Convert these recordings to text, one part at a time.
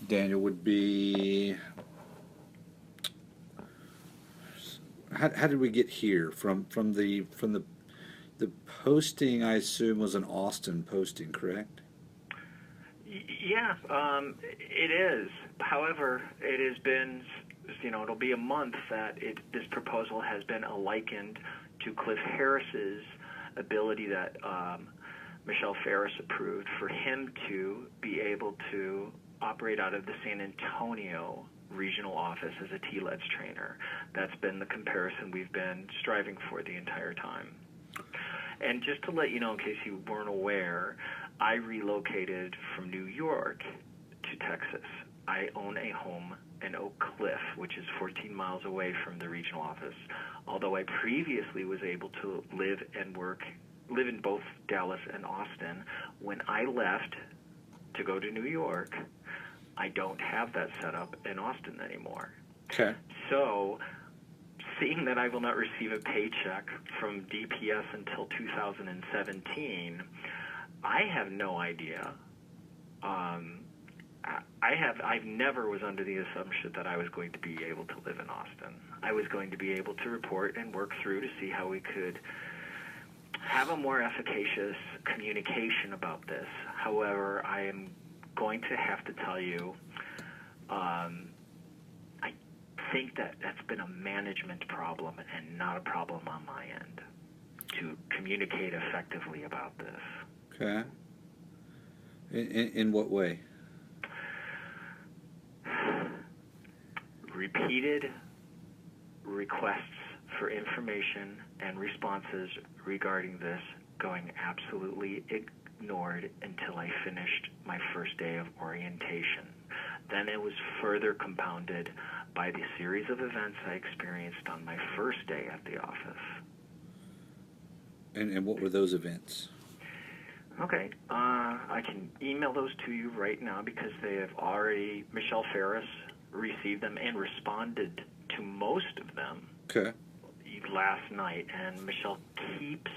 Daniel, would be how did we get here from the posting? I assume was an Austin posting, correct? Yeah, it is. However, it has been, it'll be a month that this proposal has been likened to Cliff Harris's ability that Michelle Ferris approved for him to be able to operate out of the San Antonio regional office as a TLEDS trainer. That's been the comparison we've been striving for the entire time. And just to let you know, in case you weren't aware, I relocated from New York to Texas. I own a home in Oak Cliff, which is 14 miles away from the regional office. Although I previously was able to live in both Dallas and Austin, when I left to go to New York, I don't have that set up in Austin anymore. Okay. So, seeing that I will not receive a paycheck from DPS until 2017, I have no idea. I've never was under the assumption that I was going to be able to live in Austin. I was going to be able to report and work through to see how we could have a more efficacious communication about this. However, I am going to have to tell you, I think that that's been a management problem and not a problem on my end to communicate effectively about this. Okay. In what way? Repeated requests for information and responses regarding this going absolutely ignored until I finished my first day of orientation. Then it was further compounded by the series of events I experienced on my first day at the office. And what were those events? Okay, I can email those to you right now because they have already, Michelle Ferris received them and responded to most of them. Okay. Last night, and Michelle keeps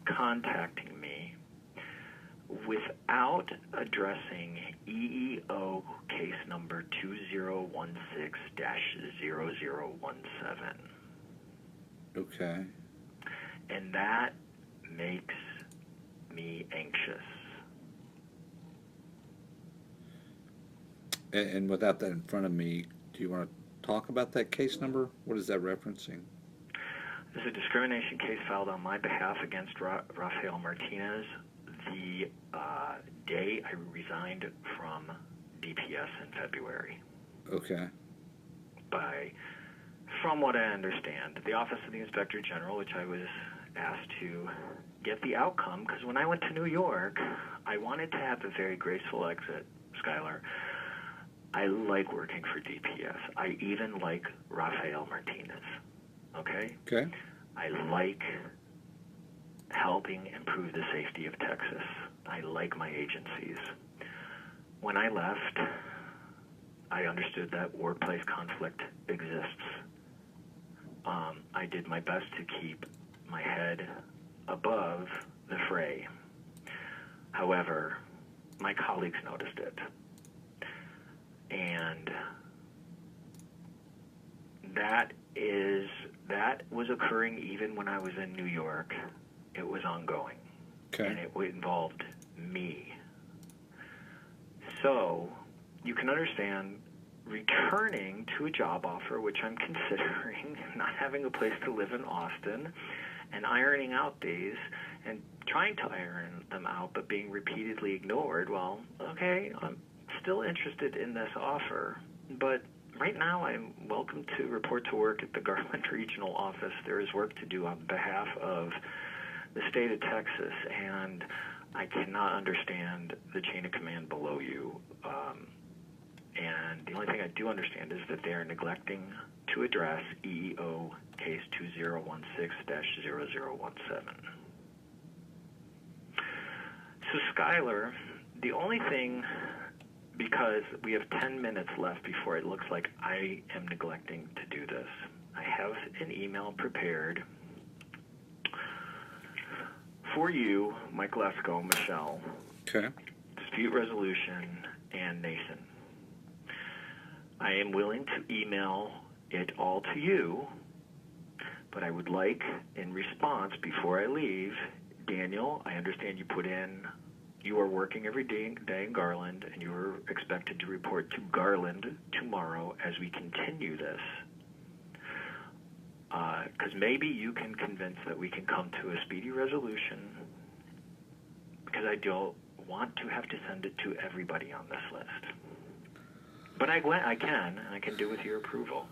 contacting me without addressing EEO case number 2016-0017. Okay. And that makes me anxious. And without that in front of me, do you want to talk about that case number? What is that referencing? There's a discrimination case filed on my behalf against Rafael Martinez the day I resigned from DPS in February. Okay. From what I understand, the Office of the Inspector General, which I was asked to get the outcome, because when I went to New York, I wanted to have a very graceful exit, Skylor. I like working for DPS. I even like Rafael Martinez. Okay? Okay. I like helping improve the safety of Texas. I like my agencies. When I left, I understood that workplace conflict exists. I did my best to keep my head above the fray. However, my colleagues noticed it. And that was occurring even when I was in New York. It was ongoing. Okay. And it involved me. So you can understand returning to a job offer, which I'm considering, not having a place to live in Austin, and ironing out these and trying to iron them out, but being repeatedly ignored. Well, okay, I'm still interested in this offer, but right now I'm welcome to report to work at the Garland Regional Office. There is work to do on behalf of the state of Texas, and I cannot understand the chain of command below you. And the only thing I do understand is that they are neglecting to address EEO case 2016-0017. So, Skylor, the only thing, because we have 10 minutes left before it looks like I am neglecting to do this, I have an email prepared for you, Mike Lesko, Michelle, Okay. Dispute Resolution, and Nathan. I am willing to email it all to you, but I would like, in response, before I leave, Daniel, I understand you put in, you are working every day in Garland, and you are expected to report to Garland tomorrow as we continue this. Because maybe you can convince that we can come to a speedy resolution, because I don't want to have to send it to everybody on this list. But I can, and I can do with your approval.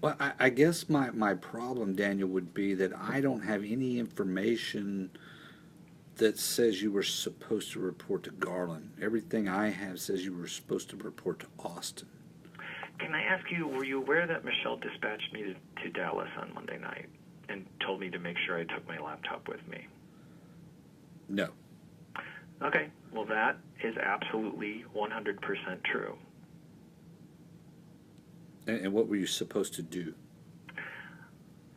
Well, I guess my problem, Daniel, would be that I don't have any information that says you were supposed to report to Garland. Everything I have says you were supposed to report to Austin. Can I ask you, were you aware that Michelle dispatched me to Dallas on Monday night and told me to make sure I took my laptop with me? No. Okay, well that is absolutely 100% true. And what were you supposed to do?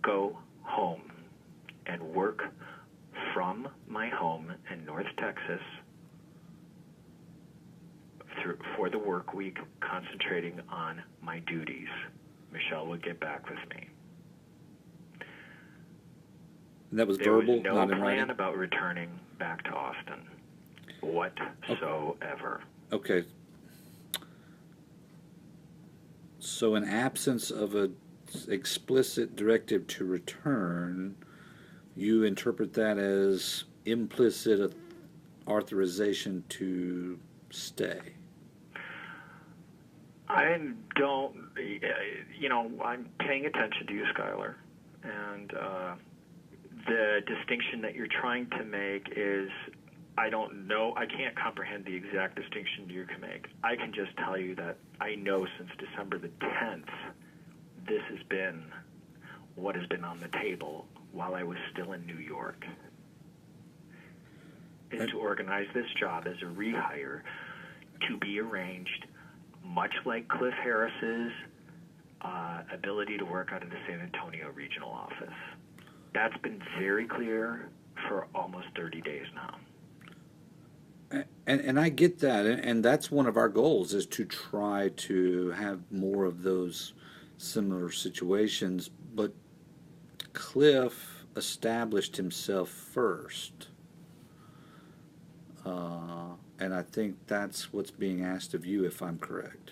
Go home and work from my home in North Texas for the work week, concentrating on my duties. Michelle would get back with me. And that was there verbal, was no not in plan writing? about returning back to Austin whatsoever. Okay. So in absence of an explicit directive to return, you interpret that as implicit authorization to stay. I don't, I'm paying attention to you, Skylor, and the distinction that you're trying to make is, I don't know, I can't comprehend the exact distinction you can make. I can just tell you that I know since December the 10th, this has been what has been on the table while I was still in New York, is to organize this job as a rehire to be arranged much like Cliff Harris's ability to work out of the San Antonio regional office. That's been very clear for almost 30 days now. And I get that, and that's one of our goals, is to try to have more of those similar situations, but Cliff established himself first. And I think that's what's being asked of you, if I'm correct.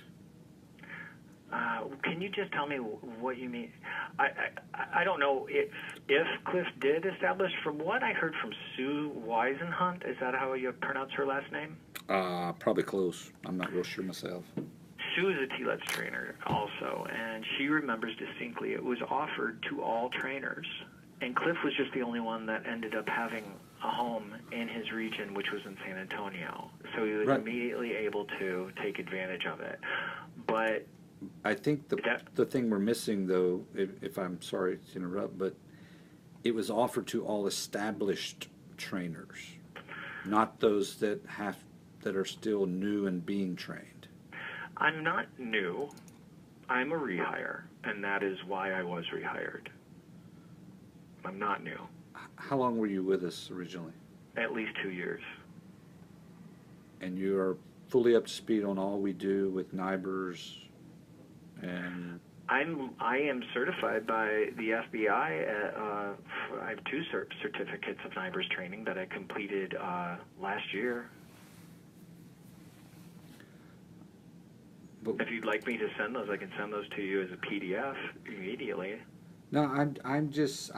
Can you just tell me what you mean? I don't know if Cliff did establish. From what I heard from Sue Weisenhunt, is that how you pronounce her last name? Probably close. I'm not real sure myself. Sue is a TLETS trainer also, and she remembers distinctly it was offered to all trainers. And Cliff was just the only one that ended up having a home in his region, which was in San Antonio. So he was immediately able to take advantage of it. But I think the thing we're missing, though, if I'm sorry to interrupt, but it was offered to all established trainers, not those that are still new and being trained. I'm not new. I'm a rehire, and that is why I was rehired. I'm not new. How long were you with us originally? At least 2 years. And you are fully up to speed on all we do with NIBRs and... I am certified by the FBI. I have 2 certificates of NIBRs training that I completed last year. But if you'd like me to send those, I can send those to you as a PDF immediately. No, I just.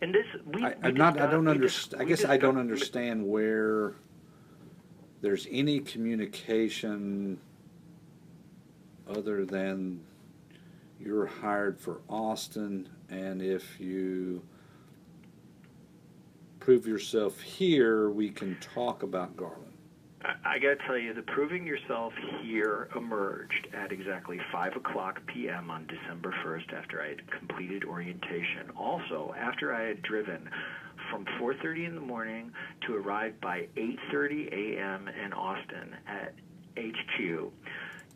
And this, I guess I don't understand where there's any communication other than you're hired for Austin, and if you prove yourself here, we can talk about Garland. I got to tell you, the proving yourself here emerged at exactly 5 o'clock p.m. on December 1st after I had completed orientation. Also, after I had driven from 4:30 in the morning to arrive by 8:30 a.m. in Austin at HQ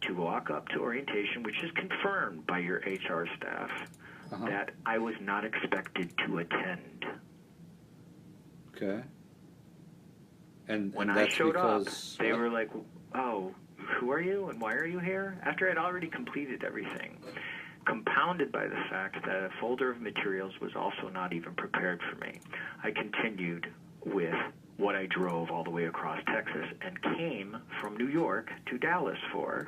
to walk up to orientation, which is confirmed by your HR staff, that I was not expected to attend. Okay. And when that's I showed up, because they were like, "Oh, who are you and why are you here? After I'd already completed everything. Compounded by the fact that a folder of materials was also not even prepared for me. I continued with what I drove all the way across Texas and came from New York to Dallas for,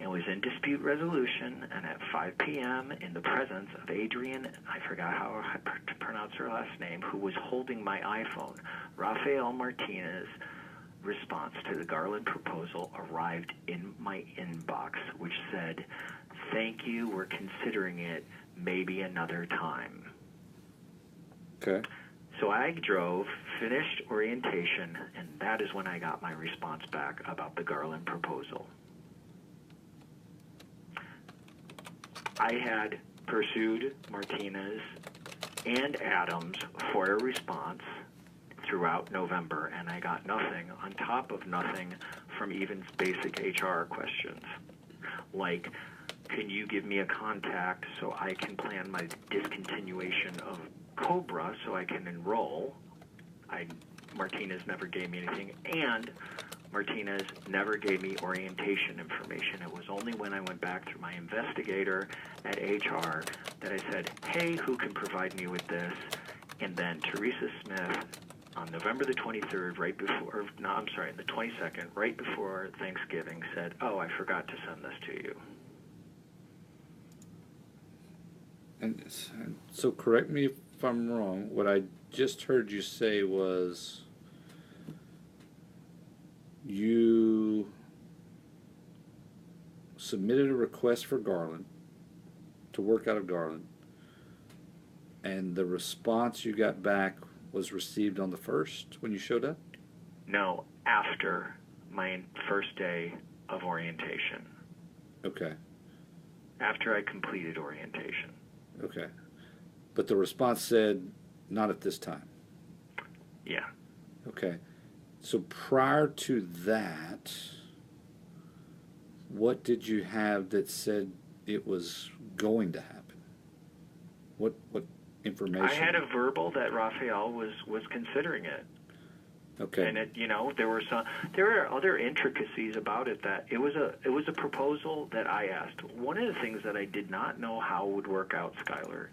and was in dispute resolution, and at 5 p.m. in the presence of Adrian, I forgot how to pronounce her last name, who was holding my iPhone, Rafael Martinez, response to the Garland proposal arrived in my inbox, which said, "Thank you, we're considering it, maybe another time." Okay. So I drove, finished orientation, and that is when I got my response back about the Garland proposal. I had pursued Martinez and Adams for a response throughout November, and I got nothing on top of nothing from even basic HR questions, like, can you give me a contact so I can plan my discontinuation of Cobra so I can enroll? Martinez never gave me anything, and Martinez never gave me orientation information. It was only when I went back through my investigator at HR that I said, hey, who can provide me with this? And then Teresa Smith on November the 23rd, the 22nd, right before Thanksgiving, said, oh, I forgot to send this to you. And so correct me if I'm wrong. What I just heard you say was you submitted a request for Garland, to work out of Garland, and the response you got back was received on the 1st when you showed up? No, after my first day of orientation. Okay. After I completed orientation. Okay. But the response said, not at this time. Yeah. Okay. So prior to that, what did you have that said it was going to happen? What information? I had a verbal that Raphael was considering it. Okay. And there were other intricacies about it that it was a proposal that I asked. One of the things that I did not know how would work out, Skylor,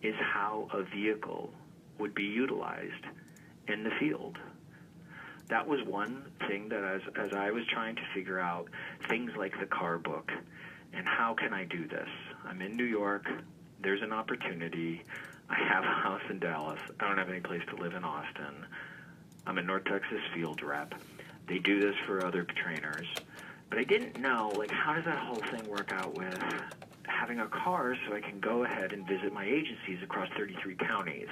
is how a vehicle would be utilized in the field. That was one thing that as I was trying to figure out things like the car book and how can I do this. I'm in New York. There's an opportunity. I have a house in Dallas. I don't have any place to live in Austin. I'm a North Texas field rep. They do this for other trainers. But I didn't know, how does that whole thing work out with having a car so I can go ahead and visit my agencies across 33 counties?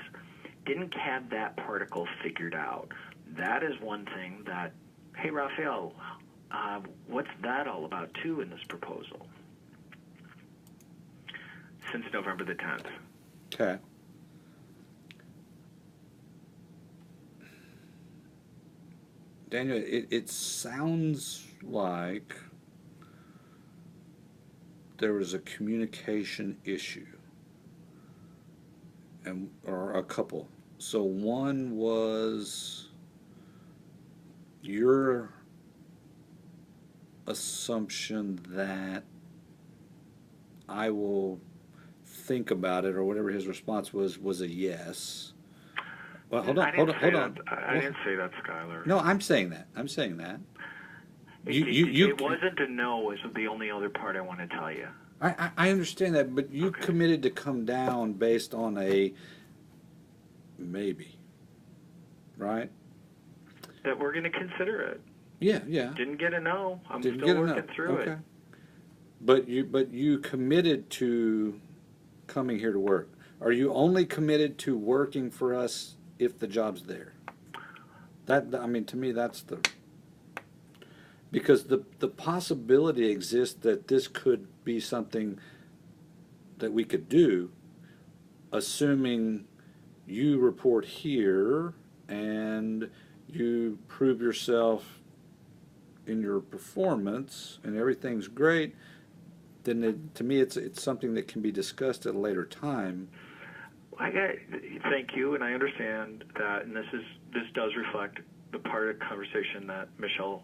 Didn't have that particle figured out. That is one thing that, hey, Raphael, what's that all about, too, in this proposal? Since November the 10th. Okay. Daniel, it sounds like there was a communication issue, or a couple. So one was your assumption that I will think about it, or whatever his response was a yes. Well, hold on. I didn't say that, Skylor. No, I'm saying that. It wasn't a no was the only other part I want to tell you. I understand that, but you committed to come down based on a maybe, right? That we're going to consider it. Yeah. Didn't get a no. I'm still working through it. But you committed to coming here to work. Are you only committed to working for us if the job's there? To me, that's because the possibility exists that this could be something that we could do, assuming you report here and you prove yourself in your performance and everything's great. Then to me, it's something that can be discussed at a later time. Thank you, and I understand that, and this does reflect the part of the conversation that Michelle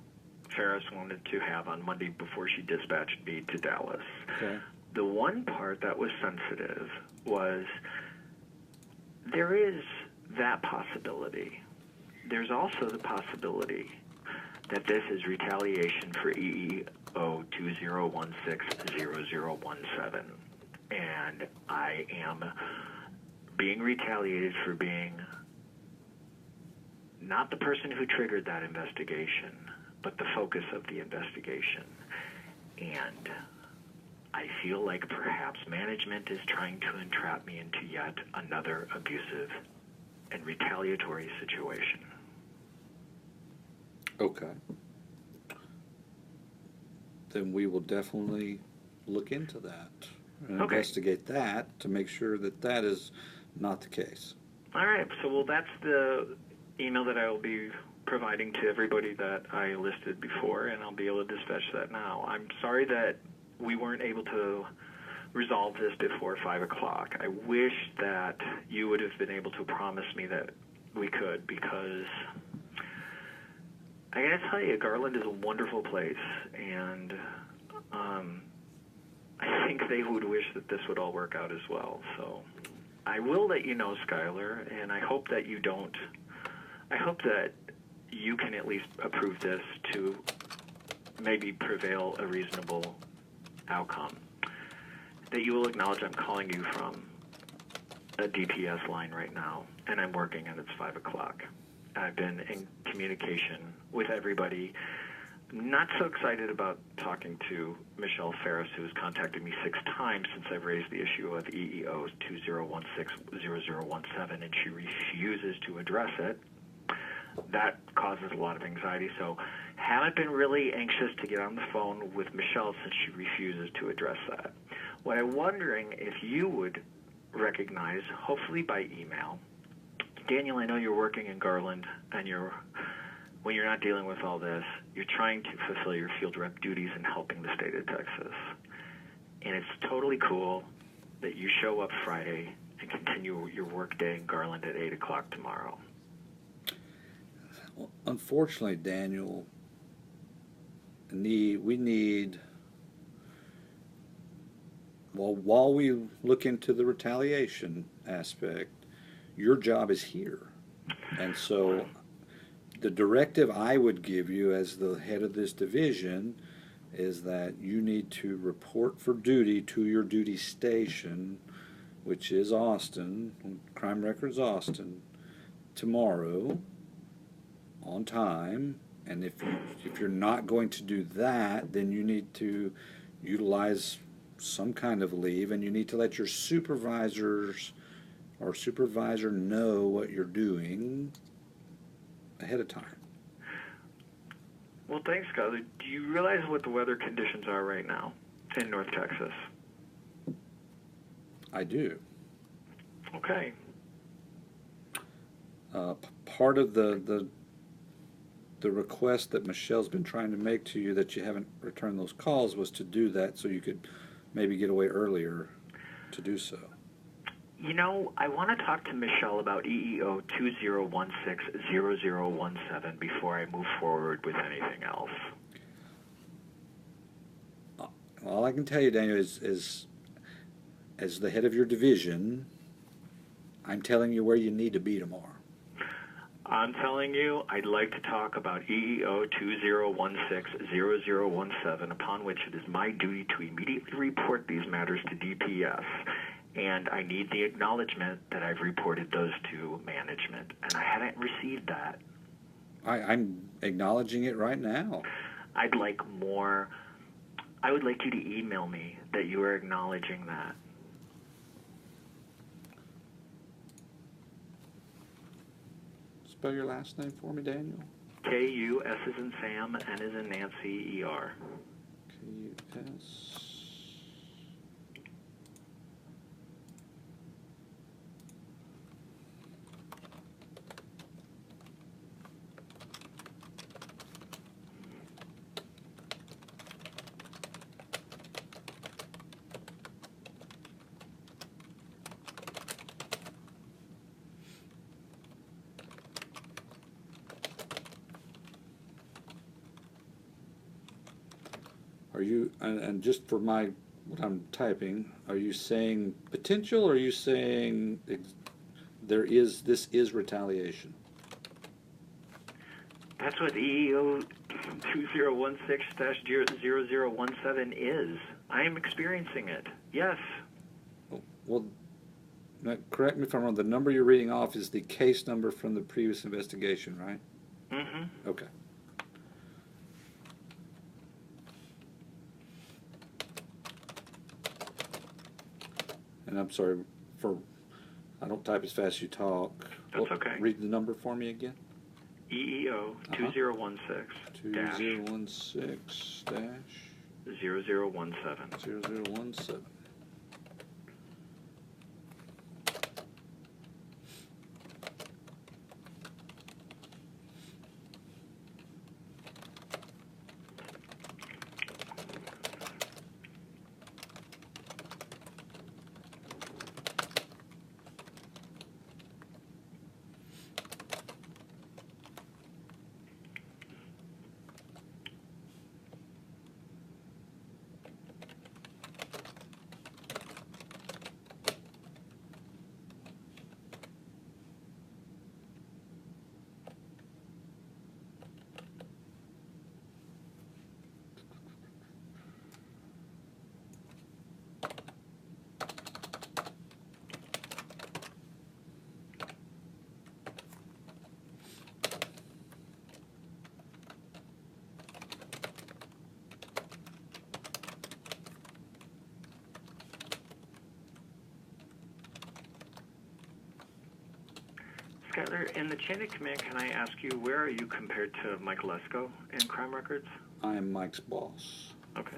Ferris wanted to have on Monday before she dispatched me to Dallas. Okay. The one part that was sensitive was there is that possibility. There's also the possibility that this is retaliation for EEO 20160017, and I am being retaliated for being not the person who triggered that investigation, but the focus of the investigation. And I feel like perhaps management is trying to entrap me into yet another abusive and retaliatory situation. Okay. Then we will definitely look into that and Okay. investigate that to make sure that that is not the case. All right, so well, that's the email that I will be providing to everybody that I listed before, and I'll be able to dispatch that now. I'm sorry that we weren't able to resolve this before 5 o'clock. I wish that you would have been able to promise me that we could, because I gotta tell you, Garland is a wonderful place, and I think they would wish that this would all work out as well. So I will let you know, Skylor, and I hope that you don't. I hope that you can at least approve this to maybe prevail a reasonable outcome. That you will acknowledge I'm calling you from a DPS line right now, and I'm working, and it's 5 o'clock. I've been in communication with everybody. Not so excited about talking to Michelle Ferris, who has contacted me 6 times since I've raised the issue of EEO 20160017, and she refuses to address it. That causes a lot of anxiety, so haven't been really anxious to get on the phone with Michelle since she refuses to address that. What I'm wondering if you would recognize, hopefully by email, Daniel, I know you're working in Garland, and when you're not dealing with all this, you're trying to fulfill your field rep duties and helping the state of Texas. And it's totally cool that you show up Friday and continue your work day in Garland at 8 o'clock tomorrow. Well, unfortunately, Daniel, we need, well, while we look into the retaliation aspect, your job is here. And so the directive I would give you as the head of this division is that you need to report for duty to your duty station, which is Austin, Crime Records Austin, tomorrow on time. And if you're not going to do that, then you need to utilize some kind of leave, and you need to let your supervisors or supervisor know what you're doing ahead of time. Well, thanks, Skylor. Do you realize what the weather conditions are right now in North Texas? I do. Okay. Part of the request that Michelle's been trying to make to you that you haven't returned those calls was to do that so you could maybe get away earlier to do so. You know, I want to talk to Michelle about EEO 20160017 before I move forward with anything else. All I can tell you, Daniel, is as the head of your division, I'm telling you where you need to be tomorrow. I'm telling you, I'd like to talk about EEO 20160017, upon which it is my duty to immediately report these matters to DPS. And I need the acknowledgement that I've reported those to management, and I haven't received that. I'm acknowledging it right now. I'd like more. I would like you to email me that you are acknowledging that. Spell your last name for me, Daniel. K-U-S as in Sam, N as in Nancy, E-R. K-U-S. Are you, and just for what I'm typing, are you saying potential, or are you saying this is retaliation? That's what EEO 2016-0017 is. I am experiencing it. Yes. Well, now, correct me if I'm wrong, the number you're reading off is the case number from the previous investigation, right? Mm-hmm. Okay. And I'm sorry I don't type as fast as you talk. That's okay. Read the number for me again. EEO 2016 0017. 0017. Skylor, in the chain of command, can I ask you, where are you compared to Mike Lesko in crime records? I am Mike's boss. Okay.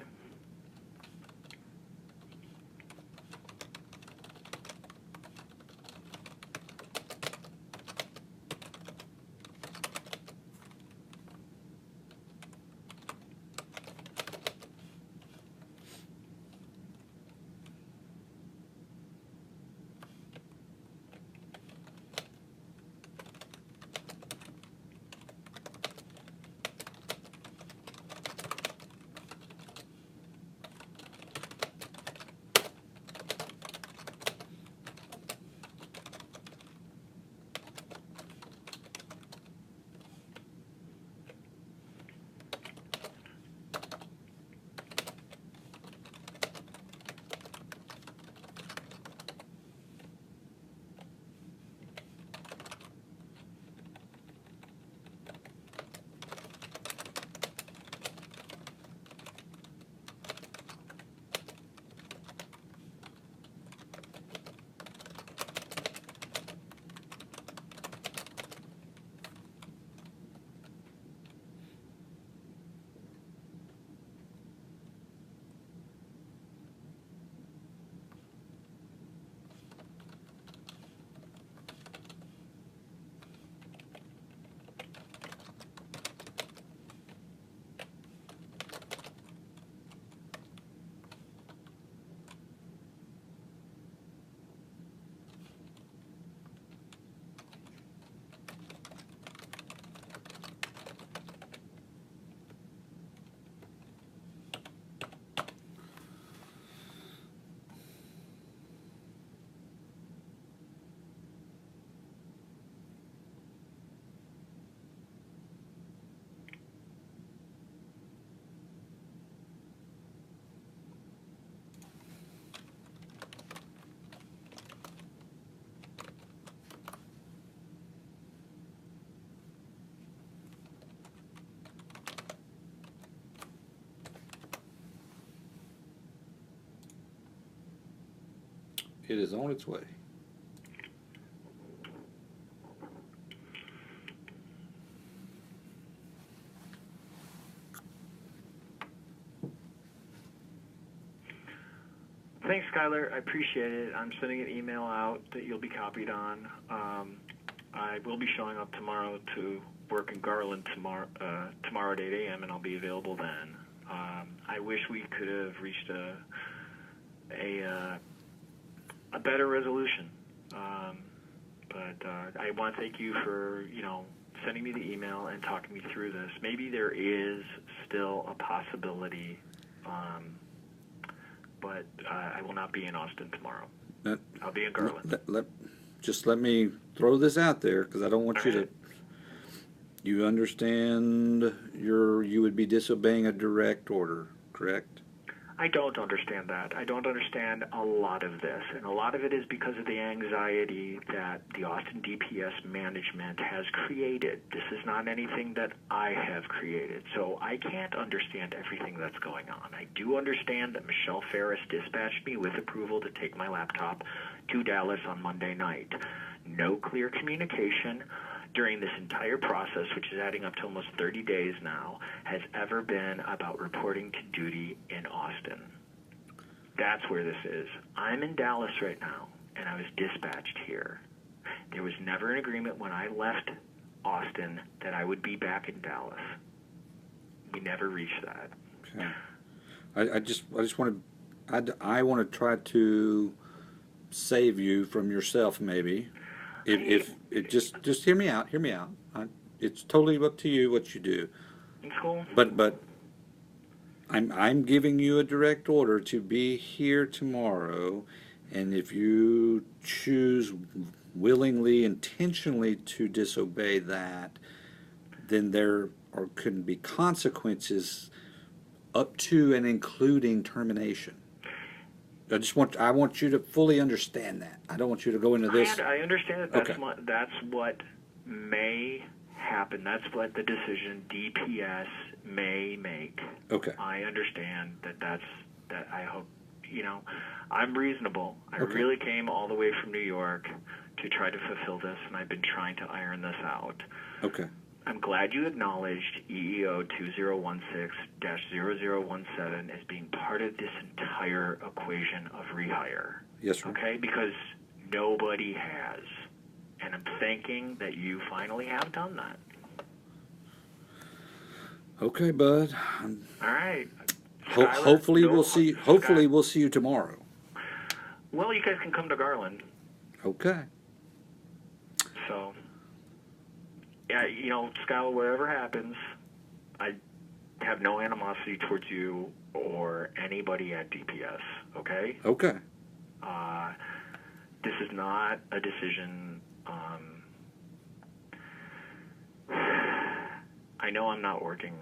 It is on its way. Thanks, Skylor. I appreciate it. I'm sending an email out that you'll be copied on. I will be showing up tomorrow to work in Garland tomorrow at 8 a.m., and I'll be available then. I wish we could have reached a better resolution. But I want to thank you for, sending me the email and talking me through this. Maybe there is still a possibility But I will not be in Austin tomorrow. I'll be in Garland. Garland. Just let me throw this out there, because I don't want you to. You understand you would be disobeying a direct order, correct? I don't understand that. I don't understand a lot of this, and a lot of it is because of the anxiety that the Austin DPS management has created. This is not anything that I have created, so I can't understand everything that's going on. I do understand that Michelle Ferris dispatched me with approval to take my laptop to Dallas on Monday night. No clear communication during this entire process, which is adding up to almost 30 days now, has ever been about reporting to duty in Austin. That's where this is. I'm in Dallas right now, and I was dispatched here. There was never an agreement when I left Austin that I would be back in Dallas. We never reached that. Okay. I just want to try to save you from yourself, maybe. If it just hear me out. It's totally up to you what you do. It's cool. But I'm giving you a direct order to be here tomorrow, and if you choose willingly, intentionally to disobey that, then there could be consequences up to and including termination. I want you to fully understand that. I don't want you to go into this. I understand that. That's what may happen. That's what the decision DPS may make. Okay. I understand that. I hope, I'm reasonable. I really came all the way from New York to try to fulfill this, and I've been trying to iron this out. Okay. I'm glad you acknowledged EEO 2016-0017 as being part of this entire equation of rehire. Yes, sir. Okay, because nobody has. And I'm thinking that you finally have done that. Okay, bud. All right. Hopefully we'll see you tomorrow. Well, you guys can come to Garland. Okay. So, yeah, Skylor, whatever happens, I have no animosity towards you or anybody at DPS, okay? Okay. This is not a decision. I know I'm not working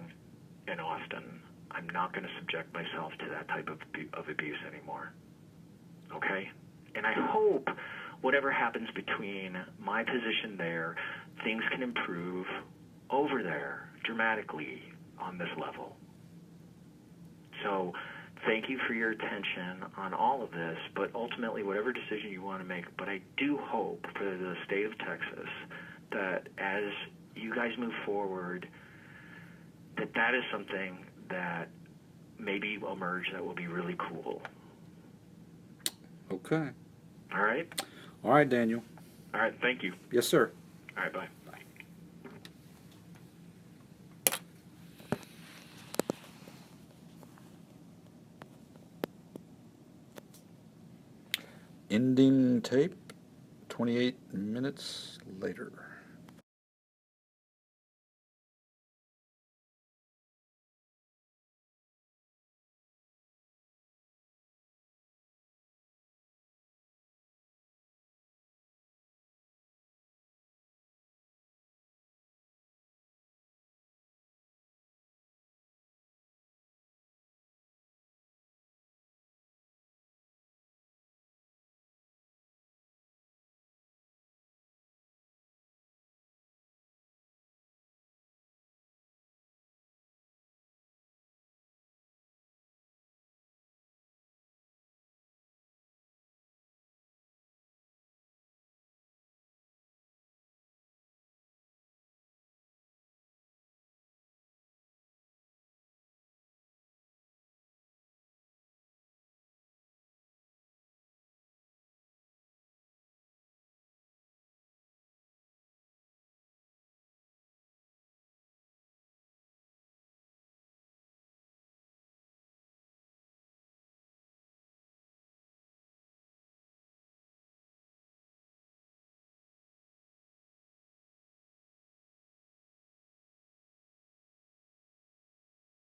in Austin. I'm not going to subject myself to that type of abuse anymore, okay? And I hope whatever happens between my position there, things can improve over there dramatically on this level. So thank you for your attention on all of this, but ultimately whatever decision you want to make, but I do hope for the state of Texas that as you guys move forward, that is something that maybe will emerge that will be really cool. Okay. All right? All right, Daniel. All right, thank you. Yes, sir. All right, bye. Ending tape, 28 minutes later.